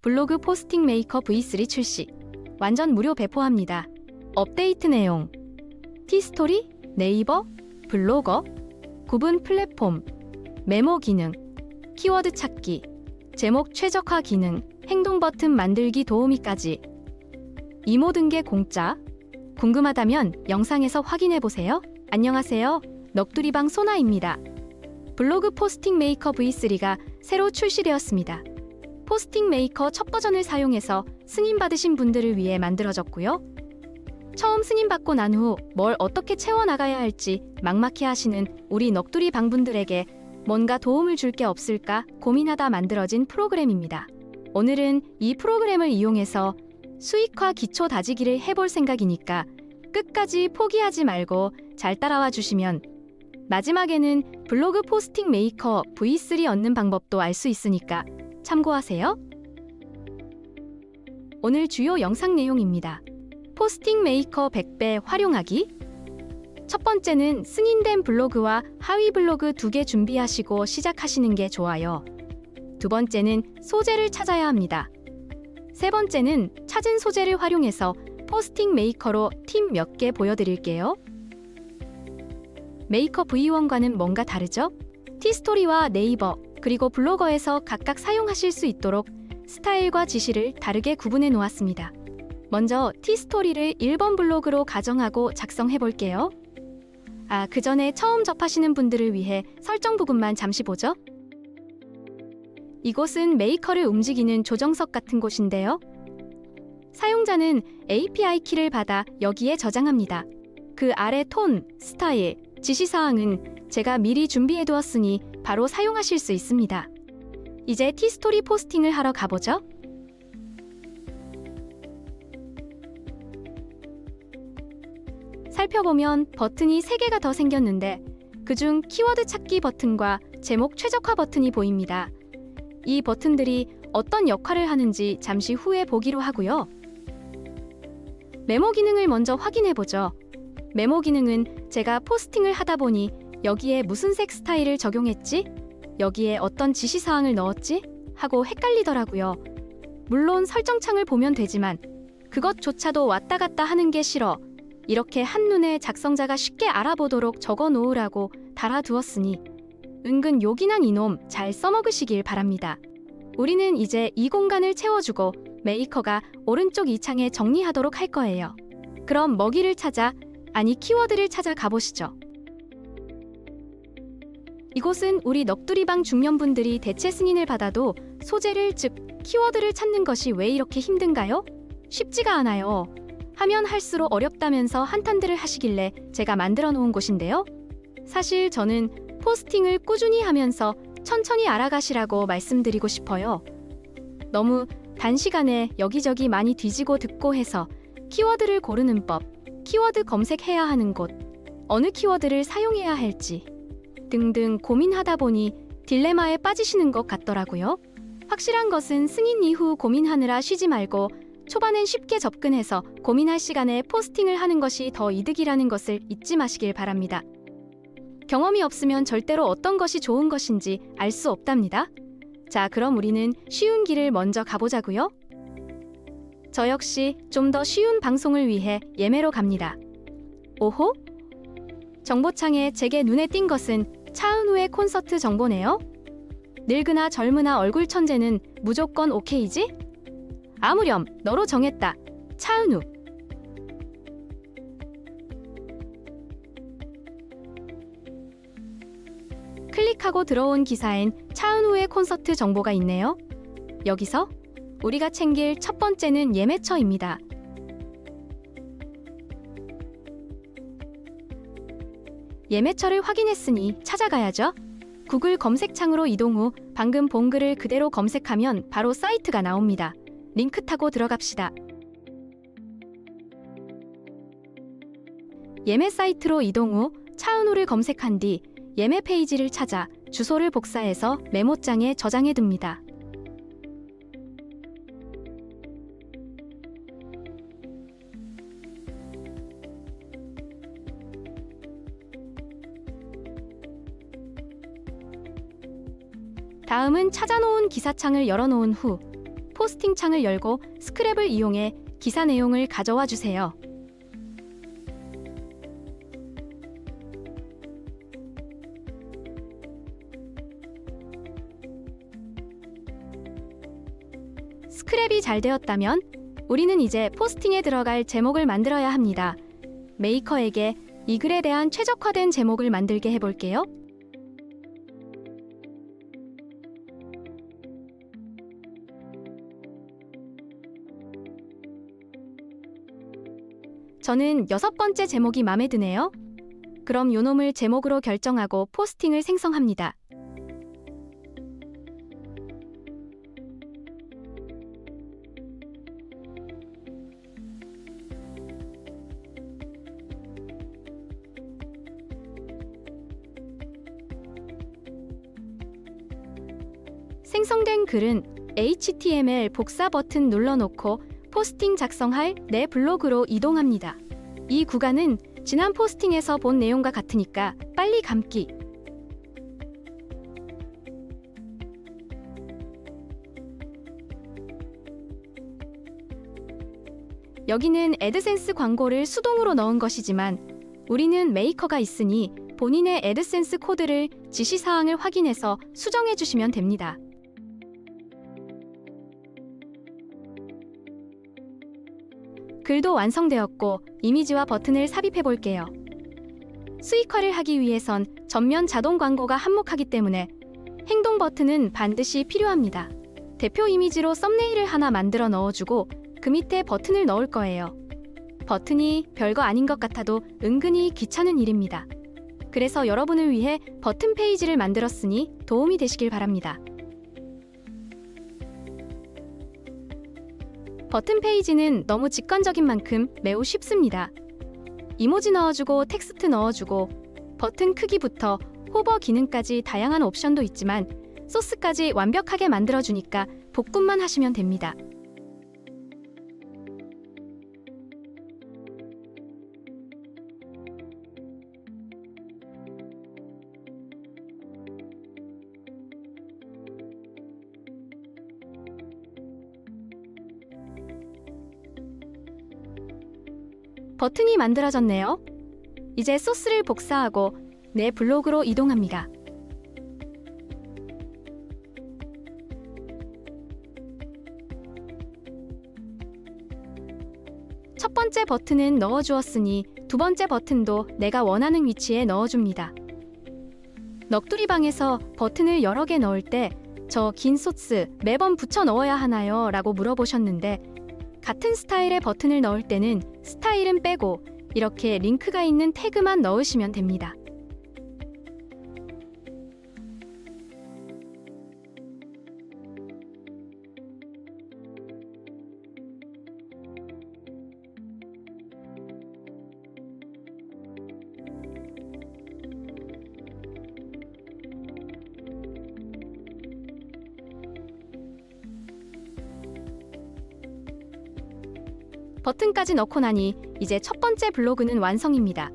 블로그 포스팅 메이커 V3 출시. 완전 무료 배포합니다. 업데이트 내용. 티스토리, 네이버, 블로거, 구분 플랫폼, 메모 기능, 키워드 찾기, 제목 최적화 기능, 행동 버튼 만들기 도우미까지. 이 모든 게 공짜. 궁금하다면 영상에서 확인해보세요. 안녕하세요. 넋두리방 소나입니다. 블로그 포스팅 메이커 V3가 새로 출시되었습니다. 포스팅 메이커 첫 버전을 사용해서 승인받으신 분들을 위해 만들어졌고요. 처음 승인받고 난 후 뭘 어떻게 채워나가야 할지 막막해 하시는 우리 넋두리 방분들에게 뭔가 도움을 줄 게 없을까 고민하다 만들어진 프로그램입니다. 오늘은 이 프로그램을 이용해서 수익화 기초 다지기를 해볼 생각이니까 끝까지 포기하지 말고 잘 따라와 주시면 마지막에는 블로그 포스팅 메이커 V3 얻는 방법도 알 수 있으니까 참고하세요. 오늘 주요 영상 내용입니다. 포스팅 메이커 100배 활용하기. 첫 번째는 승인된 블로그와 하위 블로그 2개 준비하시고 시작하시는 게 좋아요. 두 번째는 소재를 찾아야 합니다. 세 번째는 찾은 소재를 활용해서 포스팅 메이커로 팀 몇 개 보여드릴게요. 메이커 V1과는 뭔가 다르죠? 티스토리와 네이버, 그리고 블로거에서 각각 사용하실 수 있도록 스타일과 지시를 다르게 구분해 놓았습니다. 먼저 티스토리를 1번 블로그로 가정하고 작성해 볼게요. 그 전에 처음 접하시는 분들을 위해 설정 부분만 잠시 보죠. 이곳은 메이커를 움직이는 조정석 같은 곳인데요. 사용자는 API 키를 받아 여기에 저장합니다. 그 아래 톤, 스타일, 지시사항은 제가 미리 준비해 두었으니 바로 사용하실 수 있습니다. 이제 티스토리 포스팅을 하러 가보죠. 살펴보면 버튼이 3개가 더 생겼는데 그중 키워드 찾기 버튼과 제목 최적화 버튼이 보입니다. 이 버튼들이 어떤 역할을 하는지 잠시 후에 보기로 하고요. 메모 기능을 먼저 확인해보죠. 메모 기능은 제가 포스팅을 하다 보니 여기에 무슨 색 스타일을 적용했지? 여기에 어떤 지시사항을 넣었지? 하고 헷갈리더라고요. 물론 설정창을 보면 되지만 그것조차도 왔다 갔다 하는 게 싫어. 이렇게 한눈에 작성자가 쉽게 알아보도록 적어 놓으라고 달아두었으니 은근 요긴한 이놈 잘 써먹으시길 바랍니다. 우리는 이제 이 공간을 채워주고 메이커가 오른쪽 이 창에 정리하도록 할 거예요. 그럼 먹이를 찾아, 키워드를 찾아 가보시죠. 이곳은 우리 넋두리방 중년분들이 대체 승인을 받아도 소재를 즉 키워드를 찾는 것이 왜 이렇게 힘든가요? 쉽지가 않아요. 하면 할수록 어렵다면서 한탄들을 하시길래 제가 만들어 놓은 곳인데요. 사실 저는 포스팅을 꾸준히 하면서 천천히 알아가시라고 말씀드리고 싶어요. 너무 단시간에 여기저기 많이 뒤지고 듣고 해서 키워드를 고르는 법, 키워드 검색해야 하는 곳, 어느 키워드를 사용해야 할지 등등 고민하다 보니 딜레마에 빠지시는 것 같더라고요. 확실한 것은 승인 이후 고민하느라 쉬지 말고 초반엔 쉽게 접근해서 고민할 시간에 포스팅을 하는 것이 더 이득이라는 것을 잊지 마시길 바랍니다. 경험이 없으면 절대로 어떤 것이 좋은 것인지 알 수 없답니다. 자, 그럼 우리는 쉬운 길을 먼저 가보자고요. 저 역시 좀 더 쉬운 방송을 위해 예매로 갑니다. 오호? 정보창에 제게 눈에 띈 것은 차은우의 콘서트 정보네요. 늙으나 젊으나 얼굴 천재는 무조건 오케이지? 아무렴 너로 정했다. 차은우. 클릭하고 들어온 기사엔 차은우의 콘서트 정보가 있네요. 여기서 우리가 챙길 첫 번째는 예매처입니다. 예매처를 확인했으니 찾아가야죠. 구글 검색창으로 이동 후 방금 본 글을 그대로 검색하면 바로 사이트가 나옵니다. 링크 타고 들어갑시다. 예매 사이트로 이동 후 차은우를 검색한 뒤 예매 페이지를 찾아 주소를 복사해서 메모장에 저장해 둡니다. 다음은 찾아놓은 기사창을 열어놓은 후 포스팅 창을 열고 스크랩을 이용해 기사 내용을 가져와 주세요. 스크랩이 잘 되었다면 우리는 이제 포스팅에 들어갈 제목을 만들어야 합니다. 메이커에게 이 글에 대한 최적화된 제목을 만들게 해볼게요. 저는 6번째 제목이 마음에 드네요. 그럼 요놈을 제목으로 결정하고 포스팅을 생성합니다. 생성된 글은 HTML 복사 버튼 눌러놓고 포스팅 작성할 내 블로그로 이동합니다. 이 구간은 지난 포스팅에서 본 내용과 같으니까 빨리 감기. 여기는 애드센스 광고를 수동으로 넣은 것이지만 우리는 메이커가 있으니 본인의 애드센스 코드를 지시사항을 확인해서 수정해 주시면 됩니다. 글도 완성되었고 이미지와 버튼을 삽입해 볼게요. 수익화를 하기 위해선 전면 자동 광고가 한몫하기 때문에 행동 버튼은 반드시 필요합니다. 대표 이미지로 썸네일을 하나 만들어 넣어주고 그 밑에 버튼을 넣을 거예요. 버튼이 별거 아닌 것 같아도 은근히 귀찮은 일입니다. 그래서 여러분을 위해 버튼 페이지를 만들었으니 도움이 되시길 바랍니다. 버튼 페이지는 너무 직관적인 만큼 매우 쉽습니다. 이모지 넣어주고 텍스트 넣어주고 버튼 크기부터 호버 기능까지 다양한 옵션도 있지만 소스까지 완벽하게 만들어주니까 복군만 하시면 됩니다. 버튼이 만들어졌네요. 이제 소스를 복사하고 내 블로그로 이동합니다. 첫 번째 버튼은 넣어주었으니 두 번째 버튼도 내가 원하는 위치에 넣어줍니다. 넋두리방에서 버튼을 여러 개 넣을 때 저 긴 소스 매번 붙여 넣어야 하나요? 라고 물어보셨는데 같은 스타일의 버튼을 넣을 때는 스타일은 빼고 이렇게 링크가 있는 태그만 넣으시면 됩니다. 버튼까지 넣고 나니 이제 첫 번째 블로그는 완성입니다.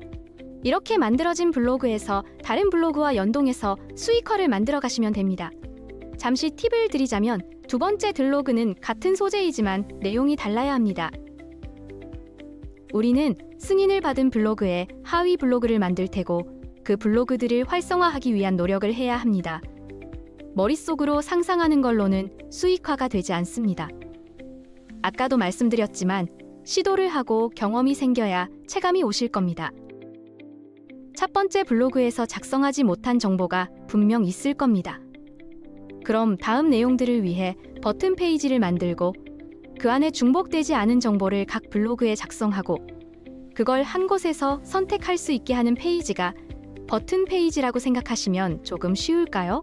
이렇게 만들어진 블로그에서 다른 블로그와 연동해서 수익화를 만들어 가시면 됩니다. 잠시 팁을 드리자면 두 번째 블로그는 같은 소재이지만 내용이 달라야 합니다. 우리는 승인을 받은 블로그에 하위 블로그를 만들 테고 그 블로그들을 활성화하기 위한 노력을 해야 합니다. 머릿속으로 상상하는 걸로는 수익화가 되지 않습니다. 아까도 말씀드렸지만 시도를 하고 경험이 생겨야 체감이 오실 겁니다. 첫 번째 블로그에서 작성하지 못한 정보가 분명 있을 겁니다. 그럼 다음 내용들을 위해 버튼 페이지를 만들고 그 안에 중복되지 않은 정보를 각 블로그에 작성하고 그걸 한 곳에서 선택할 수 있게 하는 페이지가 버튼 페이지라고 생각하시면 조금 쉬울까요?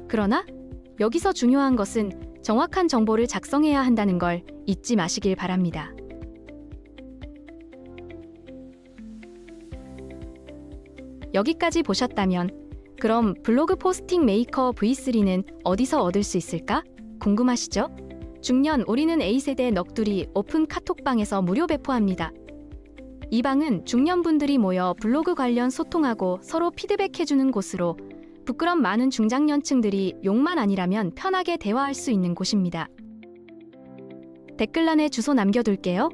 그러나 여기서 중요한 것은 정확한 정보를 작성해야 한다는 걸 잊지 마시길 바랍니다. 여기까지 보셨다면 그럼 블로그 포스팅 메이커 V3는 어디서 얻을 수 있을까? 궁금하시죠? 중년 우리는 A세대 넋두리 오픈 카톡방에서 무료 배포합니다. 이 방은 중년분들이 모여 블로그 관련 소통하고 서로 피드백해주는 곳으로 부끄럼 많은 중장년층들이 욕만 아니라면 편하게 대화할 수 있는 곳입니다. 댓글란에 주소 남겨둘게요.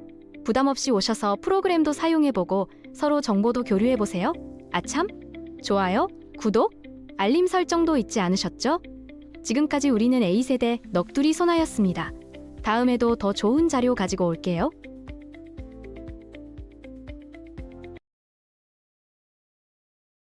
부담 없이 오셔서 프로그램도 사용해보고 서로 정보도 교류해보세요. 아참, 좋아요, 구독, 알림 설정도 잊지 않으셨죠? 지금까지 우리는 A세대 넋두리 소나였습니다. 다음에도 더 좋은 자료 가지고 올게요.